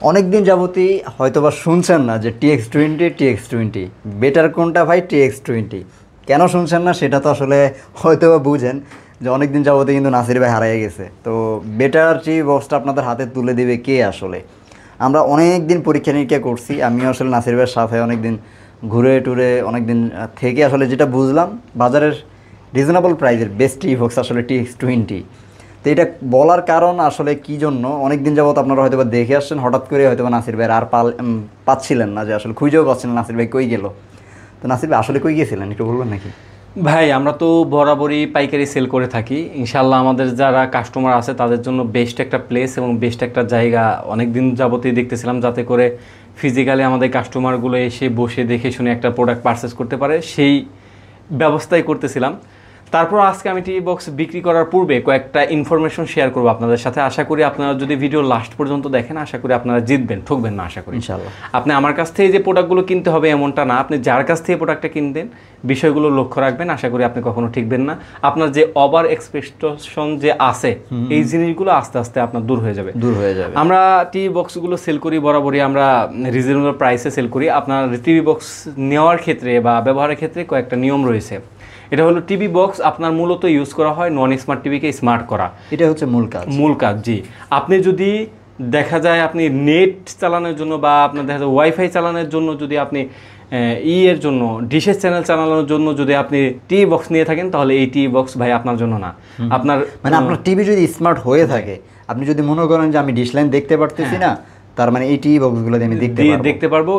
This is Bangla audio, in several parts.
অনেকদিন যাবতই হয়তোবা শুনছেন না যে TX20 বেটার কোনটা ভাই TX20 কেন শুনছেন না সেটা তো আসলে হয়তোবা বুঝেন যে অনেকদিন যাবতই কিন্তু নাসির ভাই হারিয়ে গেছে। তো বেটার যে বক্সটা আপনাদের হাতে তুলে দেবে কে আসলে? আমরা অনেক দিন পরীক্ষা নিরীক্ষা করছি, আমিও আসলে নাসির ভাইয়ের সাথে অনেক দিন ঘুরে টুরে অনেক দিন থেকে আসলে যেটা বুঝলাম বাজারের রিজনেবল প্রাইসের বেস্ট বক্স আসলে TX20। তো এটা বলার কারণ আসলে কী জন্য, অনেক দিন যাবত আপনারা হয়তো দেখে আসছেন, হঠাৎ করে হয়তো নাসির ভাইয়ের আর পাচ্ছিলেন না, যে আসলে খুঁজেও পাচ্ছিলেন নাসির ভাই কই গেল। তো নাসির ভাই আসলে কই গিয়েছিলেন একটু বলবেন নাকি? ভাই আমরা তো বরাবরই পাইকারি সেল করে থাকি, ইনশাল্লাহ আমাদের যারা কাস্টমার আছে তাদের জন্য বেস্ট একটা প্লেস এবং বেস্ট একটা জায়গা অনেক দিন যাবতই দেখতেছিলাম, যাতে করে ফিজিক্যালি আমাদের কাস্টমারগুলো এসে বসে দেখে শুনে একটা প্রোডাক্ট পারচেস করতে পারে, সেই ব্যবস্থাই করতেছিলাম। তারপর আজকে আমি টিভি বক্স বিক্রি করার পূর্বে কয়েকটা ইনফরমেশন শেয়ার করবো আপনাদের সাথে। আশা করি আপনারা যদি ভিডিও লাস্ট পর্যন্ত দেখেন, আশা করি আপনারা জিতবেন, ঠকবেন না আশা করি ইনশাআল্লাহ। আপনি আমার কাছ থেকে যে প্রোডাক্টগুলো কিনতে হবে এমনটা না, আপনি যার কাছ থেকে প্রোডাক্টটা কিনবেন বিষয়গুলো লক্ষ্য রাখবেন, আশা করি আপনি কখনো ঠকবেন না। আপনার যে ওভার এক্সপেকটেশন যে আছে এই জিনিসগুলো আস্তে আস্তে আপনার দূর হয়ে যাবে। আমরা টিভি বক্সগুলো সেল করি বরাবরই আমরা রিজনেবল প্রাইসে সেল করি। আপনার টিভি বক্স নেওয়ার ক্ষেত্রে বা ব্যবহারের ক্ষেত্রে কয়েকটা নিয়ম রয়েছে। এটা হলো টিভি বক্স আপনার মূলত ইউজ করা হয় নন স্মার্ট টিভিকে স্মার্ট করা, এটা হচ্ছে মূল কাজ। জি, আপনি যদি দেখা যায় আপনি নেট চালানোর জন্য বা আপনার দেখা যায় ওয়াইফাই চালানোর জন্য যদি আপনি এর জন্য ডিশের চ্যানেল চালানোর জন্য যদি আপনি টিভি বক্স নিয়ে থাকেন, তাহলে এই টিভি বক্স ভাই আপনার জন্য না। আপনার মানে আপনার টিভি যদি স্মার্ট হয়ে থাকে, আপনি যদি মনে করেন যে আমি ডিশ লাইন দেখতে পারতেছি না, তার মানে এই টিভি বক্সগুলো আমি দেখতে পারবো,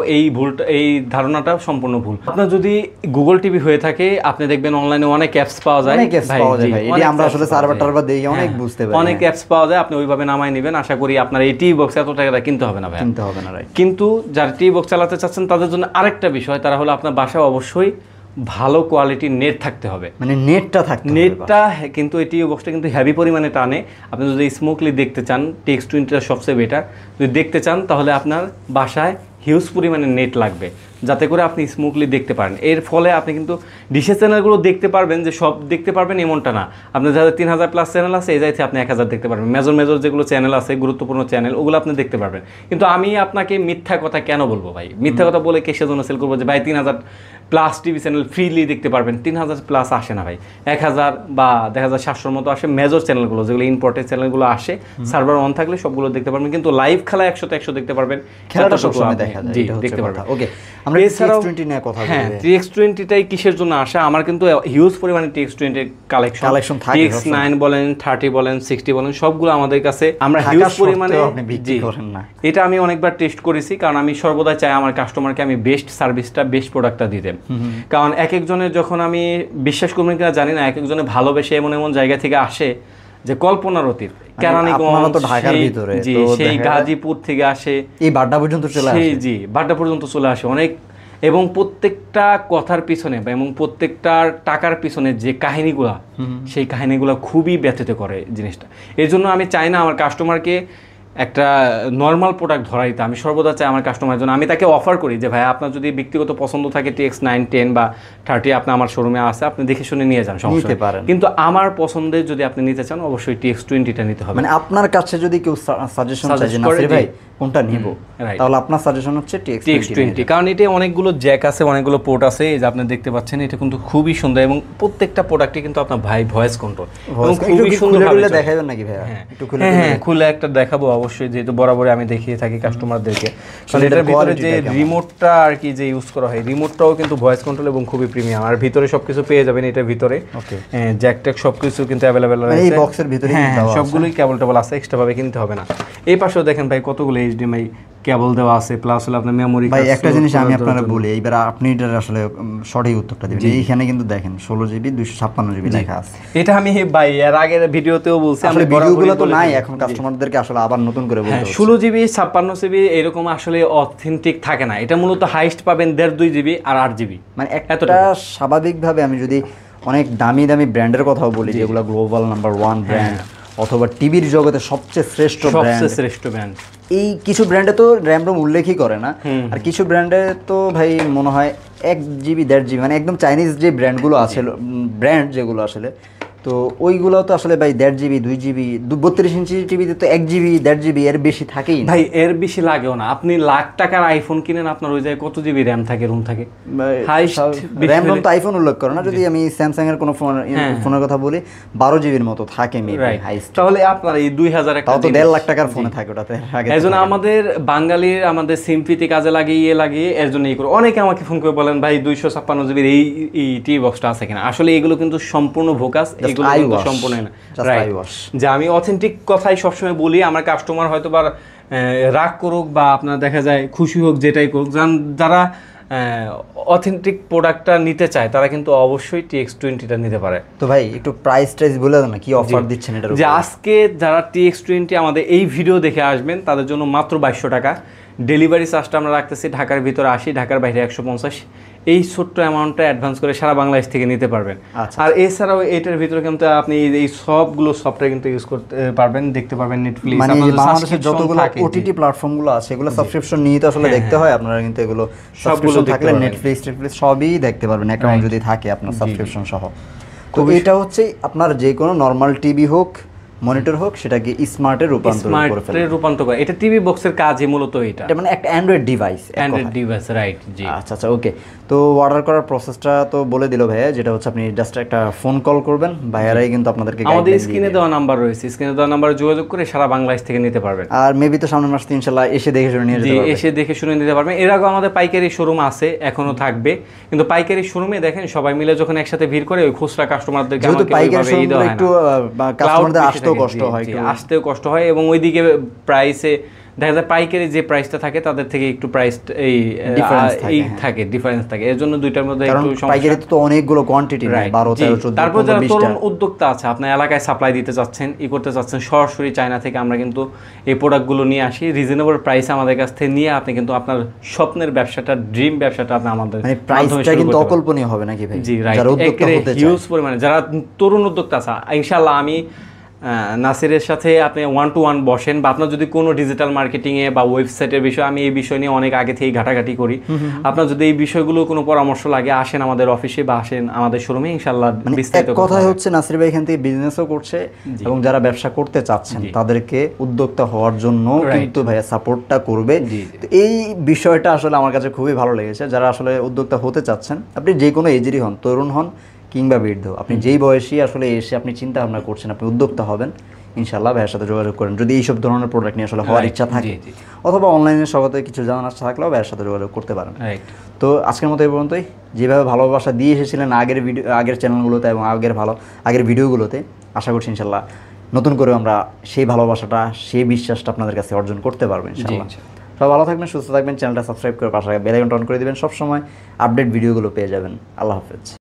এই ধারণাটা সম্পূর্ণ ভুল। আপনার যদি গুগল টিভি হয়ে থাকে, আপনি দেখবেন অনলাইনে অনেক অ্যাপস পাওয়া যায়, আমরা আসলে সার্ভার টার্ভার দেখে অনেক বুঝতে পারি, অনেক অ্যাপস পাওয়া যায়, আপনি ওইভাবে নামায় নেবেন। আশা করি আপনার এই টিভি বক্স এত টাকা কিনতে হবে না ভাই, কিন্তু যারা টিভি বক্স চালাতে চাচ্ছেন তাদের জন্য আরেকটা বিষয়, তারা হলো আপনার বাসায় অবশ্যই ভালো কোয়ালিটির নেট থাকতে হবে, মানে নেটটা কিন্তু এই টিভি বক্সটা কিন্তু হেভি পরিমাণে টানে। আপনি যদি স্মুথলি দেখতে চান, TX20টা সবচেয়ে বেটার। যদি দেখতে চান তাহলে আপনার বাসায় হিউজ পরিমাণে নেট লাগবে, যাতে করে আপনি স্মুথলি দেখতে পারেন। এর ফলে আপনি কিন্তু ডিশের চ্যানেলগুলো দেখতে পারবেন, যে সব দেখতে পারবেন এমনটা না। আপনার যাদের 3000 প্লাস চ্যানেল আছে, এই যাইতে আপনি 1000 দেখতে পারবেন। মেজর যেগুলো চ্যানেল আছে, গুরুত্বপূর্ণ চ্যানেল, ওগুলো আপনি দেখতে পারবেন। কিন্তু আমি আপনাকে মিথ্যা কথা কেন বলবো ভাই? মিথ্যা কথা বলে কে সেজন্য সেল করবো যে ভাই 3000 প্লাস টিভি চ্যানেল ফ্রিলি দেখতে পারবেন? 3000 প্লাস আসে না ভাই, 1000 বা 700 মতো আসে। মেজর চ্যানেলগুলো যেগুলো ইম্পর্টেন্ট চ্যানেলগুলো আসে, সার্ভার অন থাকলে সবগুলো দেখতে পারবেন, কিন্তু লাইভ খেলা 100 100 দেখতে পারবেন, খেলাটা সবসময় দেখা যায়, দেখতে পারবেন। ওকে, আমরা TX20 নিয়ে কথা বলি। হ্যাঁ, TX20টাই কিসের জন্য আসে? আমার কিন্তু হিউজ পরিমাণে TX20 কালেকশন থাকে। TX9 বলেন, 30 বলেন, 60 বলেন, সবগুলো আমাদের কাছে আমরা হিউজ পরিমাণে বিক্রি করেন না। এটা আমি অনেকবার টেস্ট করেছি, কারণ আমি সর্বদা চাই আমার কাস্টমারকে আমি বেস্ট সার্ভিসটা, বেস্ট প্রোডাক্টটা দিতে। কারণ এক একজনের, যখন আমি বিশ্বাস করবেন কিনা জানি না, এক একজনে ভালোবেসে এমন এমন জায়গা থেকে আসে যে কল্পনার অতীত, কেরানীগঞ্জ, ঢাকার ভিতরে, সেই গাজীপুর থেকে আসে, এই বাড্ডা পর্যন্ত চলে আসে। জি, বাড্ডা পর্যন্ত চলে আসে অনেক। এবং প্রত্যেকটা কথার পিছনে এবং প্রত্যেকটা টাকার পিছনে যে কাহিনীগুলা, সেই কাহিনীগুলো খুবই ব্যথিত করে জিনিসটা। এই জন্য আমি চাই না আমার কাস্টমারকে একটা নর্মাল প্রোডাক্ট ধরাই দিতে। আমি সর্বদা চাই আমার কাস্টমারের জন্য, আমি তাকে অফার করি যে ভাই আপনার যদি ব্যক্তিগত পছন্দ থাকে TX9, 10 বা 30 আপনি আমার শোরুমে আসে, আপনি দেখে শুনে নিয়ে যান, সমস্যা নেই। কিন্তু আমার পছন্দের যদি আপনি নিতে চান, অবশ্যই TX20টা নিতে হবে। মানে আপনার কাছে যদি কেউ সাজেশন চায় যে নাসির ভাই কোনটা নিব, তাহলে আপনার সাজেশন হচ্ছে TX20, কারণ এটা অনেকগুলো জ্যাক আছে, অনেকগুলো পোর্ট আছে, এই যে আপনি দেখতে পাচ্ছেন, এটা কিন্তু খুবই সুন্দর এবং প্রত্যেকটা প্রোডাক্টে কিন্তু আপনার ভাই ভয়েস কন্ট্রোল খুবই সুন্দর। দেখাবেন নাকি ভাই? একটু খুলে একটা দেখাবো অবশ্যই, যেহেতু বরাবরই আমি দেখিয়ে থাকি কাস্টমারদেরকে। কারণ এটার ভিতরে যে রিমোটটা আর কি যে ইউজ করা হয়, রিমোটটাও কিন্তু ভয়েস কন্ট্রোল এবং খুবই প্রিমিয়াম। আর ভিতরে সবকিছু পেয়ে যাবেন এটার ভিতরে, জ্যাক ট্যাক সবকিছু কিন্তু অ্যাভেলেবেল রয়েছে এই বক্সের ভিতরে। সবগুলোই কেবল আছে, এক্সট্রা ভাবে কিনতে হবে না। এই পাশেও দেখেন ভাই কতগুলো HDMI কেবল দেওয়া আছে, প্লাস হলো আপনার মেমোরি। ভাই একটা জিনিস আমি আপনারা বলি, এইবার আপনি এটার আসলে সঠিক উত্তরটা দিবেন। এইখানে কিন্তু দেখেন 16GB 256GB লেখা আছে। এটা আমি ভাই এর আগের ভিডিওতেও বলছি, আমরা ভিডিওগুলো তো নাই এখন, কাস্টমারদেরকে আসলে আবার নতুন করে বলতে হবে। 16GB 56GB এরকম আসলে অথেন্টিক থাকে না। এটা মূলত হাইস্ট পাবেন 1.5-2GB আর 8GB, মানে একটা স্বাভাবিকভাবে আমি যদি অনেক দামি দামি ব্র্যান্ডের কথাও বলি, যেগুলো গ্লোবাল নাম্বার 1 ব্র্যান্ড অথবা টিভির জগতে সবচেয়ে শ্রেষ্ঠ ব্র্যান্ড, এই কিছু ব্র্যান্ডে তো র্যাম রোম উল্লেখই করে না, আর কিছু ব্র্যান্ডে তো ভাই মনে হয় 1GB 1.5GB, মানে একদম চাইনিজ যে ব্র্যান্ডগুলো আছে, ব্র্যান্ড যেগুলো আসলে তো ওইগুলো তো আসলে ভাই 1.5 জিবি 2 জিবি 32 ইঞ্চি টিভিতে তো 1 জিবি 1.5 জিবি এর বেশি থাকেই না ভাই এর বেশি লাগেও না। আপনি লাখ টাকার আইফোন কিনেন, আপনার ওই জায়গায় কত জিবি র্যাম থাকে, রুম থাকে? র্যাম রোম তো আইফোন উল্লেখ করে না, যদি আমি স্যামসাং এর কোনো ফোনের কথা বলি 12 জিবির মতো থাকে মেবি হাইস্ট। তাহলে আপনার এই 2000 একটা তাও তো 1.5 লাখ টাকার ফোনে থাকে ওটাতে। এই জন্য আমাদের বাঙালির আমাদের সিম্পিতে কাজে লাগিয়ে এর জন্য এই করে অনেকে আমাকে ফোন করে বলেন ভাই 256 জিবির এই টিভি বক্সটা আছে কিনা। আসলে এগুলো কিন্তু সম্পূর্ণ ভোকাস, এগুলো কিন্তু সম্পূর্ণ না। যে আমি অথেন্টিক কথাই সবসময় বলি, আমার কাস্টমার হয়তো বা রাগ করুক বা আপনার দেখা যায় খুশি হোক, যেটাই করুক, যারা অথেন্টিক প্রোডাক্টটা নিতে চায় তারা কিন্তু অবশ্যই TX20টা নিতে পারে। তো ভাই একটু প্রাইস টাইস বলে দেন না, কি অফার দিচ্ছেন এটার উপর? যে আজকে যারা TX20 আমাদের এই ভিডিও দেখে আসবেন তাদের জন্য মাত্র 2200 টাকা। ডেলিভারি চার্জটা আমরা রাখতেছি ঢাকার ভিতরে 80, ঢাকার বাইরে 150। এই ছোট্ট অ্যামাউন্টটা অ্যাডভান্স করে সারা বাংলাদেশ থেকে নিতে পারবেন। আর এছাড়াও এটার ভিতরে কিন্তু আপনি এই সবগুলো সফটওয়্যার কিন্তু ইউজ করতে পারবেন, দেখতে পারবেন নেটফ্লিক্স, মানে বাংলাদেশের যতগুলো ওটিটি প্ল্যাটফর্মগুলো আছে এগুলো সাবস্ক্রিপশন নিয়ে তো আসলে দেখতে হয়। আপনারা কিন্তু এগুলো সাবস্ক্রিপশন থাকলে নেটফ্লিক্স সবই দেখতে পারবেন অ্যাকাউন্ট যদি থাকে আপনার সাবস্ক্রিপশন সহ। তো এটা হচ্ছে আপনার যে কোনো নরমাল টিভি হোক, মনিটর হোক, সেটাকে স্মার্টে রূপান্তর করে এটা টিভি বক্সের কাজই মূলত এটা মানে একটা অ্যান্ড্রয়েড ডিভাইস, রাইট। জি আচ্ছা ওকে। তো অর্ডার করার প্রসেসটা তো বলে দিল ভাইয়া, যেটা হচ্ছে আপনি জাস্ট একটা ফোন কল করবেন, ভাইয়ারাই কিন্তু আপনাদেরকে আমাদের স্ক্রিনে দেওয়া নাম্বার রয়েছে, স্ক্রিনে দেওয়া নাম্বারে যোগাযোগ করে সারা বাংলাদেশ থেকে নিতে পারবেন। আর মেবি তো সামনের মাসে ইনশাআল্লাহ এসে দেখে শুনে নিয়ে যেতে পারবেন। এসে দেখে শুনে নিতে পারবেন। এর আগে আমাদের পাইকারি শোরুম আছে, এখনো থাকবে, কিন্তু পাইকারি শোরুমে দেখেন সবাই মিলে যখন একসাথে ভিড় করে ওই খুচরা কাস্টমারদেরকে একটু কাস্টমারদের আসতেও কষ্ট হয় এবং ওইদিকে প্রাইসে দেখা যায় পাইকারি যে প্রাইসটা থাকে তাদের থেকে একটু প্রাইস ডিফারেন্স থাকে। এর জন্য দুইটার মধ্যে একটু সমস্যা। পাইকারি তো অনেকগুলো কোয়ান্টিটি, 12 13 14। তারপর যারা তরুণ উদ্যোক্তা আছে, আপনার এলাকায় সাপ্লাই দিতে চাচ্ছেন, করতে চাচ্ছেন, সরাসরি চায়না থেকে আমরা কিন্তু এই প্রোডাক্টগুলো নিয়ে আসি রিজনেবল প্রাইসে আমাদের কাছ থেকে নিয়ে আপনি কিন্তু আপনার স্বপ্নের ব্যবসাটা, ড্রিম ব্যবসাটা আপনি আমাদের মানে প্রাইসটা কিন্তু অকল্পনীয় হবে নাকি ভাই? জি রাইট, যারা উদ্যোক্তা হতে চায় হিউজ পরিমাণে, যারা তরুণ উদ্যোক্তা আছে, ইনশাআল্লাহ আমি নাসিরের সাথে আপনি 1-to-1 বসেন, বা আপনার যদি কোনো ডিজিটাল মার্কেটিংয়ে বা ওয়েবসাইটের বিষয়, আমি এই বিষয় নিয়ে অনেক আগে থেকেই ঘাটাঘাটি করি, আপনার যদি এই বিষয়গুলো কোনো পরামর্শ লাগে আসেন আমাদের অফিসে বা আসেন আমাদের শোরুমে, ইনশাআল্লাহ বিস্তারিত কথা হচ্ছে নাসির ভাই এখান থেকে বিজনেসও করছে এবং যারা ব্যবসা করতে চাচ্ছেন তাদেরকে উদ্যোক্তা হওয়ার জন্য কিন্তু ভাইয়া সাপোর্টটা করবে। এই বিষয়টা আসলে আমার কাছে খুবই ভালো লেগেছে। যারা আসলে উদ্যোক্তা হতে চাচ্ছেন, আপনি যে কোনো এজেরই হন, তরুণ হন কিংবা বৃদ্ধ, আপনি যেই বয়সী আসলে এসে আপনি চিন্তা ভাবনা করছেন আপনি উদ্যোক্তা হবেন, ইনশাআল্লাহ ভাইয়ের সাথে যোগাযোগ করেন যদি এইসব ধরনের প্রোডাক্ট নিয়ে আসলে হওয়ার ইচ্ছা থাকে, অথবা অনলাইনে সবাতে কিছু জানার ইচ্ছা থাকলেও ভাইয়ের সাথে যোগাযোগ করতে পারেন। তো আজকের মতো এই পর্যন্তই। যেভাবে ভালোবাসা দিয়ে এসেছিলেন আগের চ্যানেলগুলোতে এবং আগের ভিডিওগুলোতে, আশা করছি ইনশাআল্লাহ নতুন করে আমরা সেই ভালোবাসাটা, সেই বিশ্বাসটা আপনাদের কাছে অর্জন করতে পারবো ইনশাআল্লাহ। সবাই ভালো থাকবেন, সুস্থ থাকবেন, চ্যানেলটা সাবস্ক্রাইব করে পাশে বেল আইকনটা অন করে দিবেন, সবসময় আপডেট ভিডিওগুলো পেয়ে যাবেন। আল্লাহ হাফেজ।